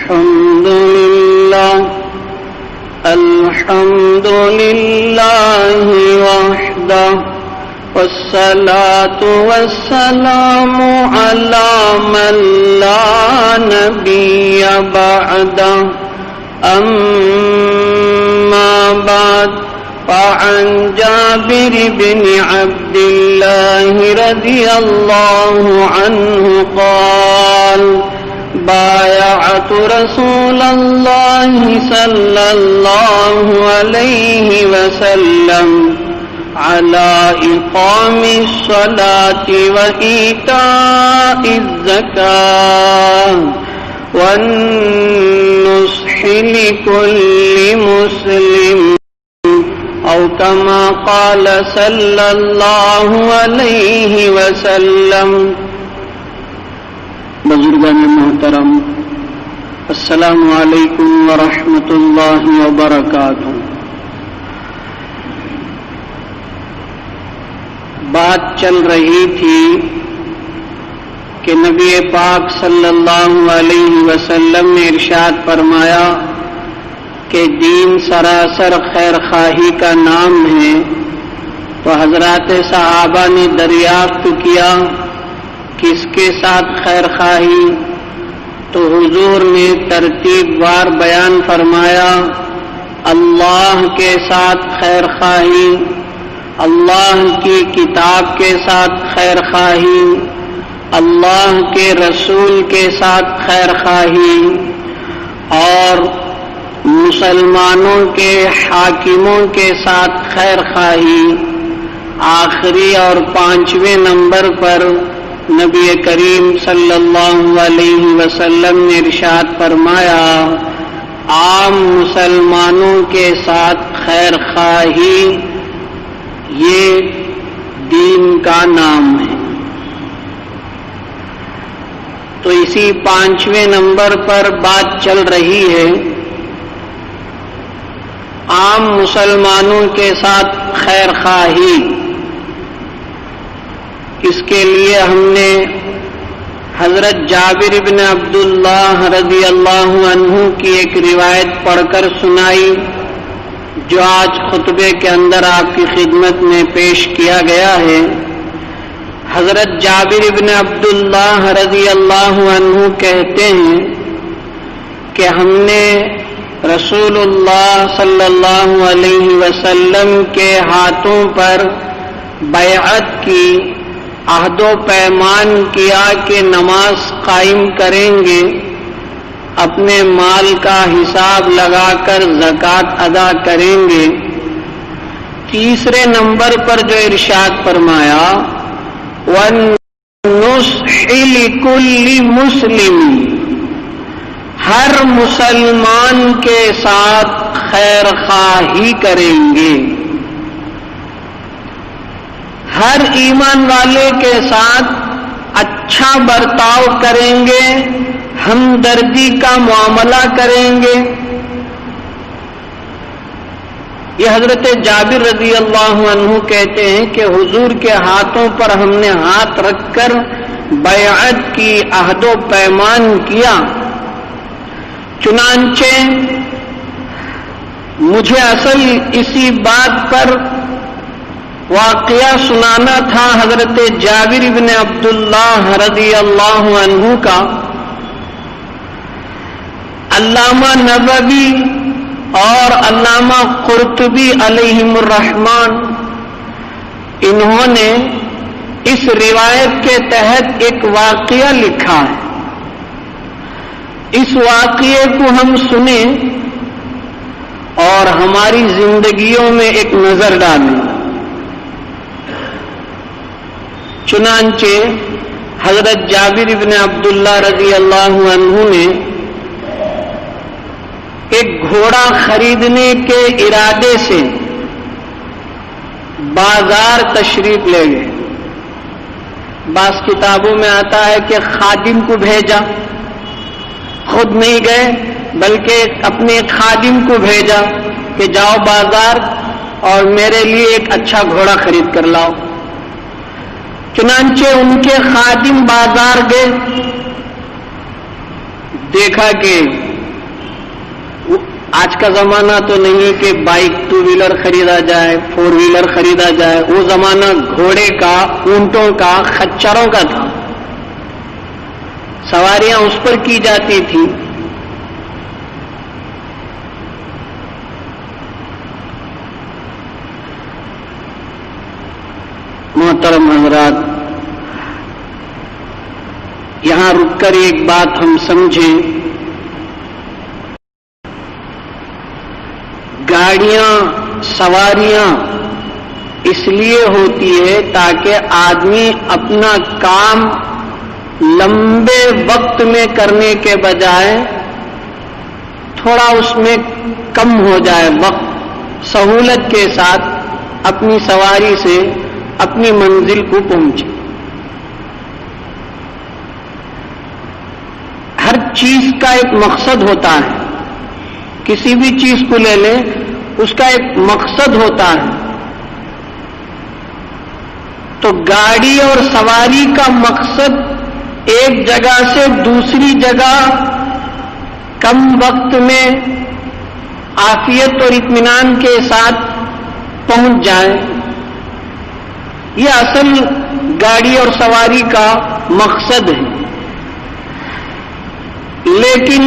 الحمد لله وحده والصلاة والسلام على من لا نبي بعده أما بعد فعن جابر بن عبد الله رضي الله عنه قال بايعت رسول الله صلى الله عليه وسلم على إقام الصلاة وإيتاء الزكاة والنصح لكل مسلم أو كما قال صلى الله عليه وسلم. بزرگان محترم، السلام علیکم ورحمۃ اللہ وبرکاتہ. بات چل رہی تھی کہ نبی پاک صلی اللہ علیہ وسلم نے ارشاد فرمایا کہ دین سراسر خیر خواہی کا نام ہے. تو حضرات صحابہ نے دریافت کیا کس کے ساتھ خیر خواہی؟ تو حضور نے ترتیب وار بیان فرمایا، اللہ کے ساتھ خیر خواہی، اللہ کی کتاب کے ساتھ خیر خواہی، اللہ کے رسول کے ساتھ خیر خواہی، اور مسلمانوں کے حاکموں کے ساتھ خیر خواہی. آخری اور 5ویں نمبر پر نبی کریم صلی اللہ علیہ وسلم نے ارشاد فرمایا، عام مسلمانوں کے ساتھ خیر خواہی یہ دین کا نام ہے. تو اسی 5ویں نمبر پر بات چل رہی ہے عام مسلمانوں کے ساتھ خیر خواہی. اس کے لیے ہم نے حضرت جابر بن عبداللہ رضی اللہ عنہ کی ایک روایت پڑھ کر سنائی جو آج خطبے کے اندر آپ کی خدمت میں پیش کیا گیا ہے. حضرت جابر بن عبداللہ رضی اللہ عنہ کہتے ہیں کہ ہم نے رسول اللہ صلی اللہ علیہ وسلم کے ہاتھوں پر بیعت کی، عہد و پیمان کیا کہ نماز قائم کریں گے، اپنے مال کا حساب لگا کر زکوٰۃ ادا کریں گے. تیسرے نمبر پر جو ارشاد فرمایا، وَالنُّصْحِ لِكُلِّ مُسْلِمٍ، ہر مسلمان کے ساتھ خیر خواہی کریں گے، ہر ایمان والے کے ساتھ اچھا برتاؤ کریں گے، ہمدردی کا معاملہ کریں گے. یہ حضرت جابر رضی اللہ عنہ کہتے ہیں کہ حضور کے ہاتھوں پر ہم نے ہاتھ رکھ کر بیعت کی، عہد و پیمان کیا. چنانچہ مجھے اصل اسی بات پر واقعہ سنانا تھا حضرت جابر بن عبداللہ رضی اللہ عنہ کا. علامہ نووی اور علامہ قرطبی علیہم الرحمن انہوں نے اس روایت کے تحت ایک واقعہ لکھا ہے. اس واقعے کو ہم سنیں اور ہماری زندگیوں میں ایک نظر ڈالیں. چنانچہ حضرت جابر بن عبداللہ رضی اللہ عنہ نے ایک گھوڑا خریدنے کے ارادے سے بازار تشریف لے گئے. بعض کتابوں میں آتا ہے کہ خادم کو بھیجا، خود نہیں گئے بلکہ اپنے خادم کو بھیجا کہ جاؤ بازار اور میرے لیے ایک اچھا گھوڑا خرید کر لاؤ. چنانچہ ان کے خادم بازار گئے، دیکھا کہ آج کا زمانہ تو نہیں کہ بائک 2 ویلر خریدا جائے، 4 ویلر خریدا جائے، وہ زمانہ گھوڑے کا، اونٹوں کا، خچروں کا تھا، سواریاں اس پر کی جاتی تھیں۔ محترم حضرات، یہاں رک کر ایک بات ہم سمجھیں، گاڑیاں، سواریاں اس لیے ہوتی ہے تاکہ آدمی اپنا کام لمبے وقت میں کرنے کے بجائے تھوڑا اس میں کم ہو جائے وقت، سہولت کے ساتھ اپنی سواری سے اپنی منزل کو پہنچے۔ ہر چیز کا ایک مقصد ہوتا ہے، کسی بھی چیز کو لے لیں، اس کا ایک مقصد ہوتا ہے۔ تو گاڑی اور سواری کا مقصد ایک جگہ سے دوسری جگہ کم وقت میں عافیت اور اطمینان کے ساتھ پہنچ جائے، یہ اصل گاڑی اور سواری کا مقصد ہے۔ لیکن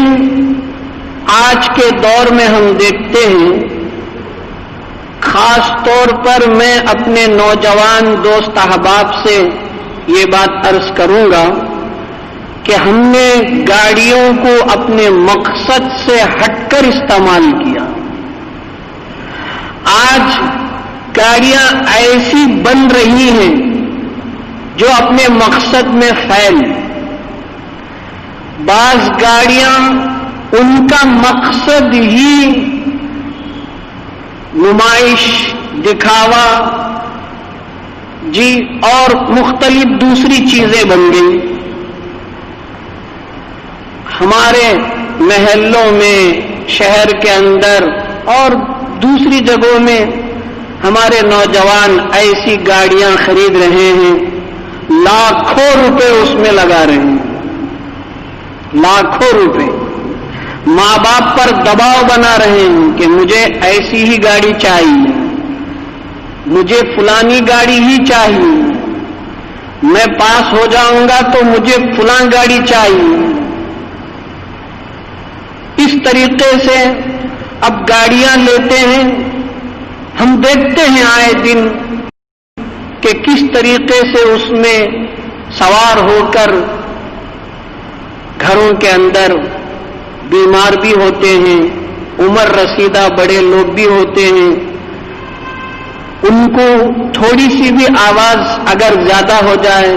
آج کے دور میں ہم دیکھتے ہیں، خاص طور پر میں اپنے نوجوان دوست احباب سے یہ بات عرض کروں گا کہ ہم نے گاڑیوں کو اپنے مقصد سے ہٹ کر استعمال کیا۔ آج گاڑیاں ایسی بن رہی ہیں جو اپنے مقصد میں فیل، بعض گاڑیاں ان کا مقصد ہی نمائش، دکھاوا جی اور مختلف دوسری چیزیں بن گئی۔ ہمارے محلوں میں، شہر کے اندر اور دوسری جگہوں میں ہمارے نوجوان ایسی گاڑیاں خرید رہے ہیں، لاکھوں روپے اس میں لگا رہے ہیں، لاکھوں روپے۔ ماں باپ پر دباؤ بنا رہے ہیں کہ مجھے ایسی ہی گاڑی چاہیے، مجھے فلانی گاڑی ہی چاہیے، میں پاس ہو جاؤں گا تو مجھے فلاں گاڑی چاہیے۔ اس طریقے سے اب گاڑیاں لیتے ہیں، ہم دیکھتے ہیں آئے دن کہ کس طریقے سے اس میں سوار ہو کر گھروں کے اندر بیمار بھی ہوتے ہیں، عمر رسیدہ بڑے لوگ بھی ہوتے ہیں، ان کو تھوڑی سی بھی آواز اگر زیادہ ہو جائے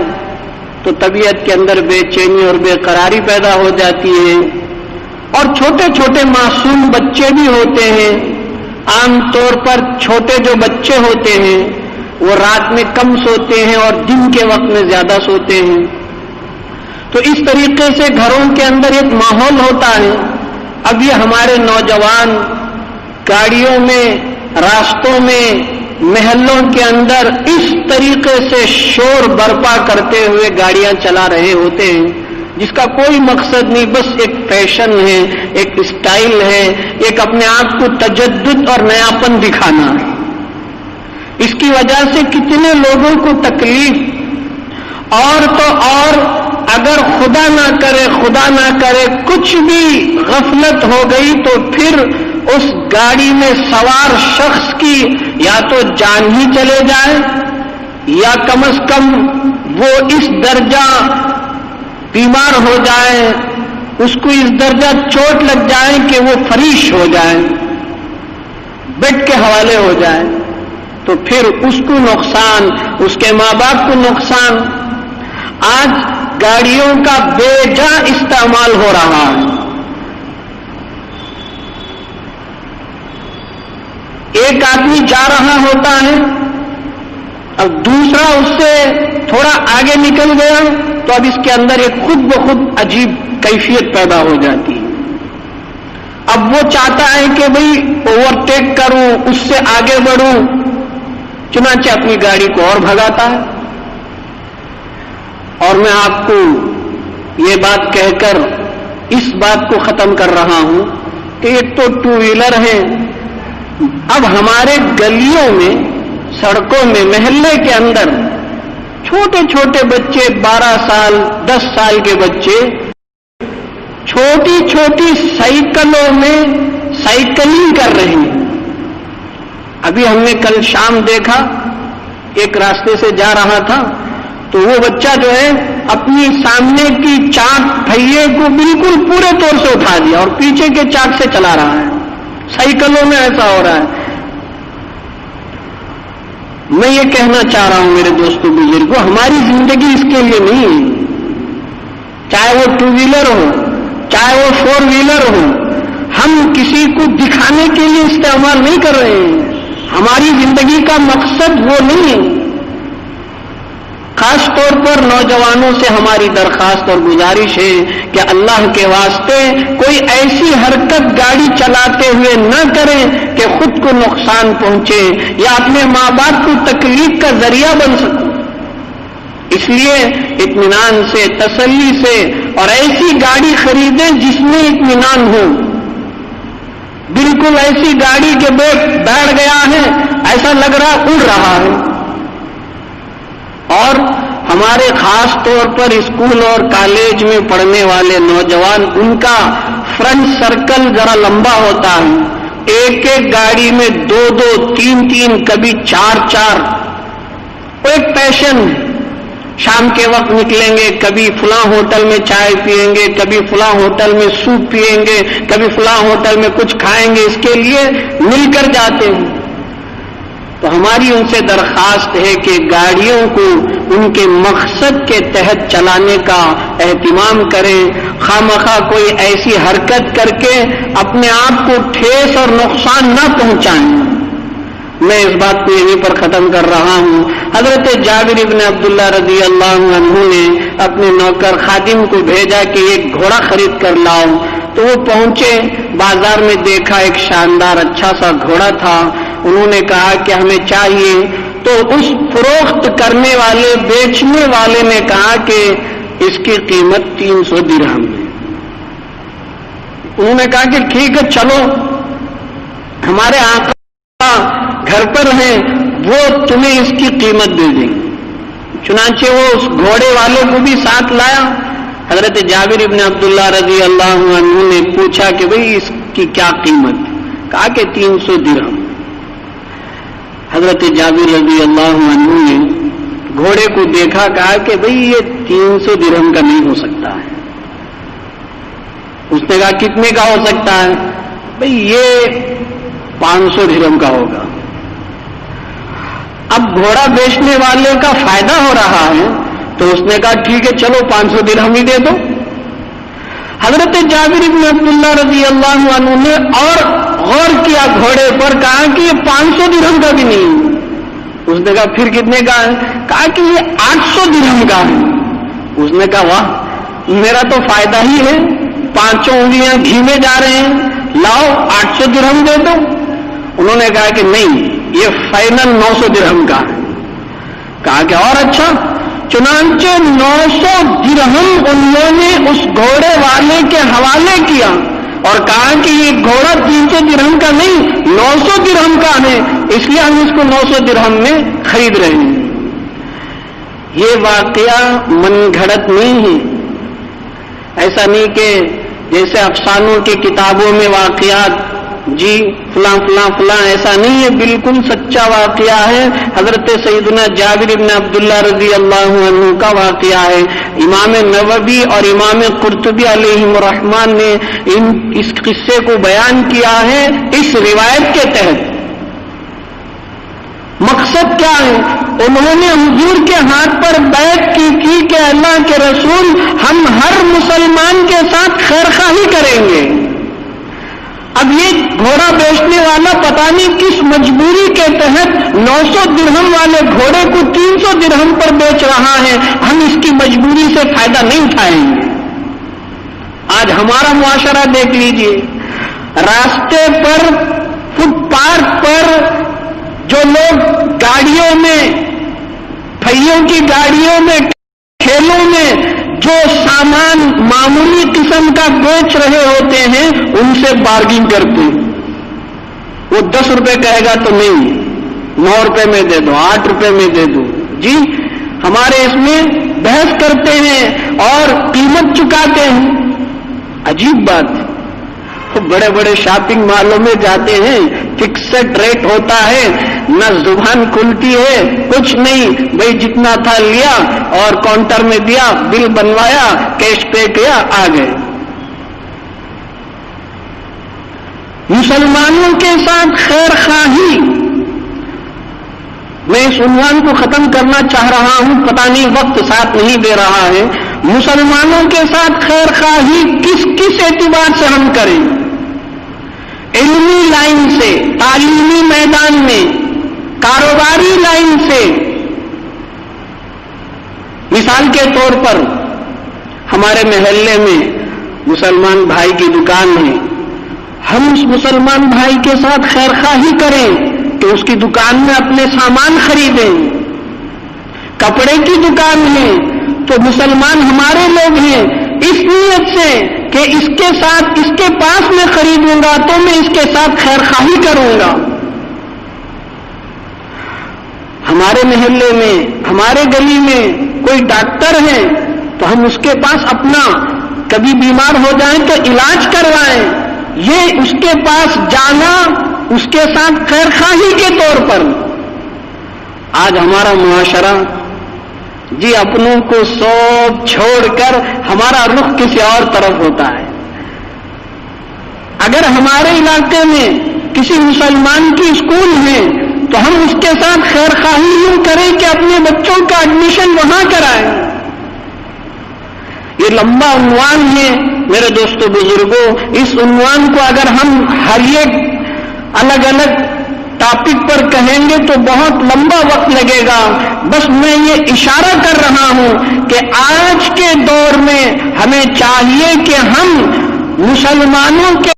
تو طبیعت کے اندر بے چینی اور بے قراری پیدا ہو جاتی ہے۔ اور چھوٹے چھوٹے معصوم بچے بھی ہوتے ہیں، عام طور پر چھوٹے جو بچے ہوتے ہیں وہ رات میں کم سوتے ہیں اور دن کے وقت میں زیادہ سوتے ہیں۔ تو اس طریقے سے گھروں کے اندر ایک ماحول ہوتا ہے۔ اب یہ ہمارے نوجوان گاڑیوں میں، راستوں میں، محلوں کے اندر اس طریقے سے شور برپا کرتے ہوئے گاڑیاں چلا رہے ہوتے ہیں جس کا کوئی مقصد نہیں، بس ایک فیشن ہے، ایک اسٹائل ہے، ایک اپنے آپ کو تجدد اور نیاپن دکھانا ہے۔ اس کی وجہ سے کتنے لوگوں کو تکلیف، اور تو اور اگر خدا نہ کرے کچھ بھی غفلت ہو گئی تو پھر اس گاڑی میں سوار شخص کی یا تو جان ہی چلے جائے یا کم از کم وہ اس درجہ بیمار ہو جائے، اس کو اس درجہ چوٹ لگ جائے کہ وہ فریش ہو جائے، بیڈ کے حوالے ہو جائے، تو پھر اس کو نقصان، اس کے ماں باپ کو نقصان۔ آج گاڑیوں کا بے جا استعمال ہو رہا ہے۔ ایک آدمی جا رہا ہوتا ہے، اب دوسرا اس سے تھوڑا آگے نکل گیا تو اب اس کے اندر ایک خود بخود عجیب کیفیت پیدا ہو جاتی ہے۔ اب وہ چاہتا ہے کہ بھئی اوورٹیک کروں، اس سے آگے بڑھوں، چنانچہ اپنی گاڑی کو اور بھگاتا ہے۔ اور میں آپ کو یہ بات کہہ کر اس بات کو ختم کر رہا ہوں کہ ایک تو ٹو ویلر ہے. اب ہمارے گلیوں میں، سڑکوں میں، محلے کے اندر چھوٹے چھوٹے بچے، 12 سال 10 سال کے بچے چھوٹی چھوٹی سائیکلوں میں سائیکلنگ کر رہے ہیں. ابھی ہم نے کل شام دیکھا، ایک راستے سے جا رہا تھا تو وہ بچہ جو ہے اپنی سامنے کی چاک پہیے کو بالکل پورے طور سے اٹھا دیا اور پیچھے کے چاک سے چلا رہا ہے. سائیکلوں میں ایسا ہو رہا ہے. میں یہ کہنا چاہ رہا ہوں میرے دوستوں بزرگوں، ہماری زندگی اس کے لیے نہیں ہے. چاہے وہ ٹو ویلر ہو، چاہے وہ 4 ویلر ہو، ہم کسی کو دکھانے کے لیے استعمال نہیں کر رہے ہیں. ہماری زندگی کا مقصد وہ نہیں ہے. خاص طور پر نوجوانوں سے ہماری درخواست اور گزارش ہے کہ اللہ کے واسطے کوئی ایسی حرکت گاڑی چلاتے ہوئے نہ کریں کہ خود کو نقصان پہنچے یا اپنے ماں باپ کو تکلیف کا ذریعہ بن سکے. اس لیے اطمینان سے، تسلی سے اور ایسی گاڑی خریدیں جس میں اطمینان ہو. بالکل ایسی گاڑی کے بیٹھ گیا ہے، ایسا لگ رہا اڑ رہا ہے. اور ہمارے خاص طور پر اسکول اور کالج میں پڑھنے والے نوجوان، ان کا فرنٹ سرکل ذرا لمبا ہوتا ہے. ایک ایک گاڑی میں 2-2 3-3 کبھی 4-4. ایک پیشن، شام کے وقت نکلیں گے، کبھی فلاں ہوٹل میں چائے پیئیں گے، کبھی فلاں ہوٹل میں سوپ پیئیں گے، کبھی فلاں ہوٹل میں کچھ کھائیں گے، اس کے لیے مل کر جاتے ہیں. تو ہماری ان سے درخواست ہے کہ گاڑیوں کو ان کے مقصد کے تحت چلانے کا اہتمام کریں. خواہ کوئی ایسی حرکت کر کے اپنے آپ کو ٹھیس اور نقصان نہ پہنچائیں. میں اس بات کو یہیں پر ختم کر رہا ہوں. حضرت جابر ابن عبداللہ رضی اللہ عنہ نے اپنے نوکر خادم کو بھیجا کہ ایک گھوڑا خرید کر لاؤ. تو وہ پہنچے، بازار میں دیکھا ایک شاندار اچھا سا گھوڑا تھا. انہوں نے کہا کہ ہمیں چاہیے. تو اس فروخت کرنے والے، بیچنے والے نے کہا کہ اس کی قیمت 300 درہم ہے. انہوں نے کہا کہ ٹھیک ہے، چلو، ہمارے آقا گھر پر ہیں، وہ تمہیں اس کی قیمت دے دیں. چنانچہ وہ اس گھوڑے والے کو بھی ساتھ لایا. حضرت جابر ابن عبداللہ رضی اللہ عنہ نے پوچھا کہ بھئی اس کی کیا قیمت؟ کہا کہ 300 درہم. حضرت جابر رضی اللہ عنہ نے گھوڑے کو دیکھا، کہا کہ بھئی یہ 300 درہم کا نہیں ہو سکتا ہے. اس نے کہا کتنے کا ہو سکتا ہے؟ بھئی یہ 500 درہم کا ہوگا. اب گھوڑا بیچنے والے کا فائدہ ہو رہا ہے تو اس نے کہا ٹھیک ہے، چلو 500 درہم ہی دے دو. حضرت جابر بن عبداللہ رضی اللہ عنہ نے اور غور کیا گھوڑے پر، کہا کہ یہ 500 درہم کا بھی نہیں. اس نے کہا پھر کتنے کا ہے؟ کہا کہ یہ 800 درہم کا ہے. اس نے کہا واہ، میرا تو فائدہ ہی ہے، 5 انگلیاں گھی میں جا رہے ہیں، لاؤ 800 درہم دے دو. انہوں نے کہا کہ نہیں، یہ فائنل 900 درہم کا ہے. کہا کہ اور اچھا. چنانچہ 900 درہم انہوں نے اس گھوڑے والے کے حوالے کیا اور کہا کہ یہ گھوڑا 300 درہم کا نہیں، 900 درہم کا ہے، اس لیے ہم اس کو 900 درہم میں خرید رہے ہیں. یہ واقعہ من گھڑت نہیں ہے. ایسا نہیں کہ جیسے افسانوں کی کتابوں میں واقعات، جی فلاں فلاں فلاں، ایسا نہیں ہے، بالکل سچا واقعہ ہے. حضرت سیدنا جابر بن عبداللہ رضی اللہ عنہ کا واقعہ ہے. امام نووی اور امام قرطبی علیہم الرحمن نے اس قصے کو بیان کیا ہے اس روایت کے تحت. مقصد کیا ہے؟ انہوں نے حضور کے ہاتھ پر بیعت کی کہ اللہ کے رسول، ہم ہر مسلمان کے ساتھ خیر خواہی کریں گے. اب یہ گھوڑا بیچنے والا پتہ نہیں کس مجبوری کے تحت 900 درہم والے گھوڑے کو 300 درہم پر بیچ رہا ہے. ہم اس کی مجبوری سے فائدہ نہیں اٹھائیں گے. آج ہمارا معاشرہ دیکھ لیجئے، راستے پر، فٹ پاتھ پر جو لوگ گاڑیوں میں، پہیوں کی گاڑیوں میں، ٹھیلوں میں جو سامان معمولی قسم کا بیچ رہے ہوتے ہیں ان سے بارگنگ کرتے ہیں. وہ 10 روپے کہے گا تو نہیں، 9 روپے میں دے دو، 8 روپے میں دے دو. جی ہمارے اس میں بحث کرتے ہیں اور قیمت چکاتے ہیں. عجیب بات ہے. بڑے بڑے شاپنگ مالوں میں جاتے ہیں، فکسڈ ریٹ ہوتا ہے، نہ زبان کھلتی ہے، کچھ نہیں، بھئی جتنا تھا لیا اور کاؤنٹر میں دیا، بل بنوایا، کیش پے کیا، آ گئے. مسلمانوں کے ساتھ خیر خواہی، میں اس عنوان کو ختم کرنا چاہ رہا ہوں، پتہ نہیں وقت ساتھ نہیں دے رہا ہے. مسلمانوں کے ساتھ خیر خواہی کس کس اعتبار سے ہم کریں؟ علمی لائن سے، تعلیمی میدان میں، کاروباری لائن سے. مثال کے طور پر ہمارے محلے میں مسلمان بھائی کی دکان ہے، ہم اس مسلمان بھائی کے ساتھ خیر خواہی کریں کہ اس کی دکان میں اپنے سامان خریدیں. کپڑے کی دکان ہے تو مسلمان ہمارے لوگ ہیں، اس نیت سے کہ اس کے ساتھ، اس کے پاس میں خریدوں گا تو میں اس کے ساتھ خیر خواہی کروں گا. ہمارے محلے میں، ہمارے گلی میں کوئی ڈاکٹر ہے تو ہم اس کے پاس اپنا کبھی بیمار ہو جائیں تو علاج کروائیں. یہ اس کے پاس جانا اس کے ساتھ خیر خواہی کے طور پر. آج ہمارا معاشرہ جی اپنوں کو سوچ چھوڑ کر ہمارا رخ کسی اور طرف ہوتا ہے. اگر ہمارے علاقے میں کسی مسلمان کی اسکول ہے تو ہم اس کے ساتھ خیر خواہی یوں کریں کہ اپنے بچوں کا ایڈمیشن وہاں کرائیں. یہ لمبا عنوان ہے میرے دوستو بزرگوں. اس عنوان کو اگر ہم ہر ایک الگ الگ ٹاپک پر کہیں گے تو بہت لمبا وقت لگے گا. بس میں یہ اشارہ کر رہا ہوں کہ آج کے دور میں ہمیں چاہیے کہ ہم مسلمانوں کے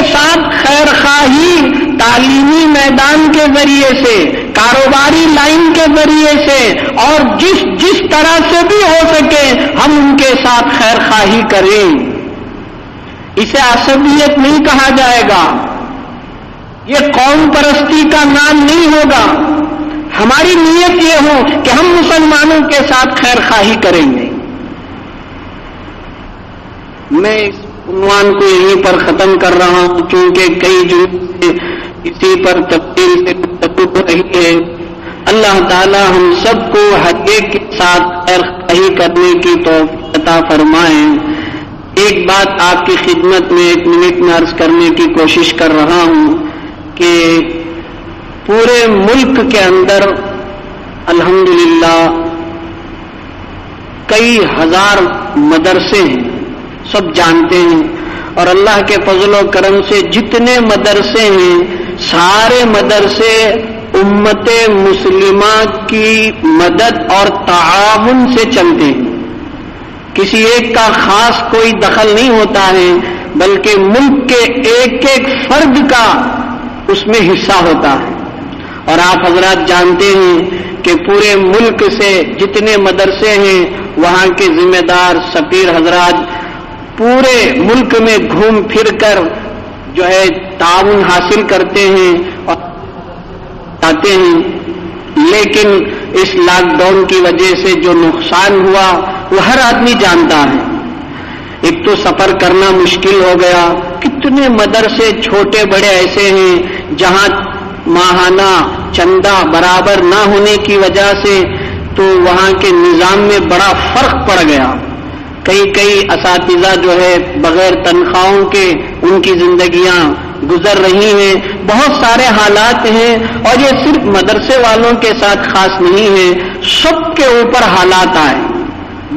ساتھ خیر خواہی تعلیمی میدان کے ذریعے سے، کاروباری لائن کے ذریعے سے اور جس طرح سے بھی ہو سکے ہم ان کے ساتھ خیر خواہی کریں. اسے عصبیت نہیں کہا جائے گا، یہ قوم پرستی کا نام نہیں ہوگا. ہماری نیت یہ ہو کہ ہم مسلمانوں کے ساتھ خیر خواہی کریں گے. میں اس عنوان کو یہیں پر ختم کر رہا ہوں کیونکہ کئی جمعوں سے اسی پر تفصیل سے گفتگو ہو رہی ہے. اللہ تعالی ہم سب کو ہر ایک کے ساتھ خیر خواہی کرنے کی توفیق عطا فرمائے. ایک بات آپ کی خدمت میں 1 منٹ میں عرض کرنے کی کوشش کر رہا ہوں کہ پورے ملک کے اندر الحمدللہ کئی ہزار مدرسے ہیں، سب جانتے ہیں. اور اللہ کے فضل و کرم سے جتنے مدرسے ہیں سارے مدرسے امت مسلمہ کی مدد اور تعاون سے چلتے ہیں. کسی ایک کا خاص کوئی دخل نہیں ہوتا ہے بلکہ ملک کے ایک ایک فرد کا اس میں حصہ ہوتا ہے. اور آپ حضرات جانتے ہیں کہ پورے ملک سے جتنے مدرسے ہیں وہاں کے ذمہ دار سفیر حضرات پورے ملک میں گھوم پھر کر جو ہے تعاون حاصل کرتے ہیں اور آتے ہیں. لیکن اس لاک ڈاؤن کی وجہ سے جو نقصان ہوا وہ ہر آدمی جانتا ہے. ایک تو سفر کرنا مشکل ہو گیا. کتنے مدرسے چھوٹے بڑے ایسے ہیں جہاں ماہانہ چندہ برابر نہ ہونے کی وجہ سے تو وہاں کے نظام میں بڑا فرق پڑ گیا. کئی اساتذہ جو ہے بغیر تنخواہوں کے ان کی زندگیاں گزر رہی ہیں. بہت سارے حالات ہیں اور یہ صرف مدرسے والوں کے ساتھ خاص نہیں ہے، سب کے اوپر حالات آئے.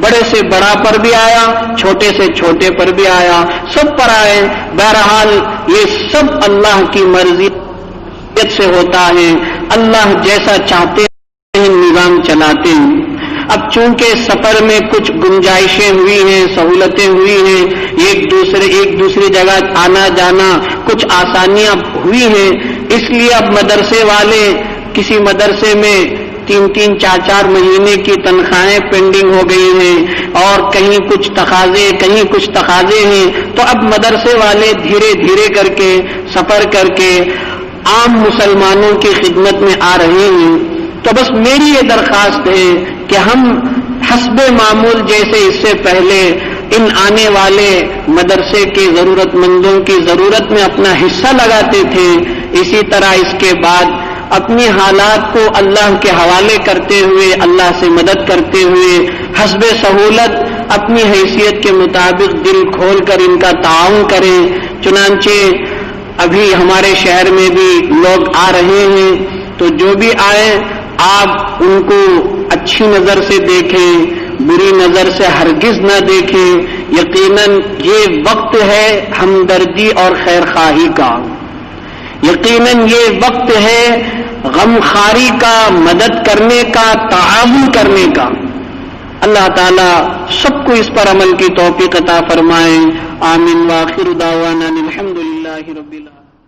بڑے سے بڑا پر بھی آیا، چھوٹے سے چھوٹے پر بھی آیا، سب پر آئے. بہرحال یہ سب اللہ کی مرضی سے ہوتا ہے. اللہ جیسا چاہتے ہیں نظام چلاتے ہیں. اب چونکہ سفر میں کچھ گنجائشیں ہوئی ہیں، سہولتیں ہوئی ہیں، ایک دوسری جگہ آنا جانا کچھ آسانیاں ہوئی ہیں، اس لیے اب مدرسے والے کسی مدرسے میں 3 4 مہینے کی تنخواہیں پینڈنگ ہو گئی ہیں اور کہیں کچھ تقاضے ہیں، تو اب مدرسے والے دھیرے دھیرے کر کے سفر کر کے عام مسلمانوں کی خدمت میں آ رہے ہیں۔ تو بس میری یہ درخواست ہے کہ ہم حسب معمول جیسے اس سے پہلے ان آنے والے مدرسے کے ضرورت مندوں کی ضرورت میں اپنا حصہ لگاتے تھے، اسی طرح اس کے بعد اپنی حالات کو اللہ کے حوالے کرتے ہوئے، اللہ سے مدد کرتے ہوئے حسب سہولت اپنی حیثیت کے مطابق دل کھول کر ان کا تعاون کریں۔ چنانچہ ابھی ہمارے شہر میں بھی لوگ آ رہے ہیں، تو جو بھی آئیں آپ ان کو اچھی نظر سے دیکھیں، بری نظر سے ہرگز نہ دیکھیں۔ یقیناً یہ وقت ہے ہمدردی اور خیرخواہی کا، یقیناً یہ وقت ہے غمخواری کا، مدد کرنے کا، تعاون کرنے کا۔ اللہ تعالیٰ سب کو اس پر عمل کی توفیق عطا فرمائے۔ آمین۔ وآخر دعوانا الحمدللہ رب العالمین۔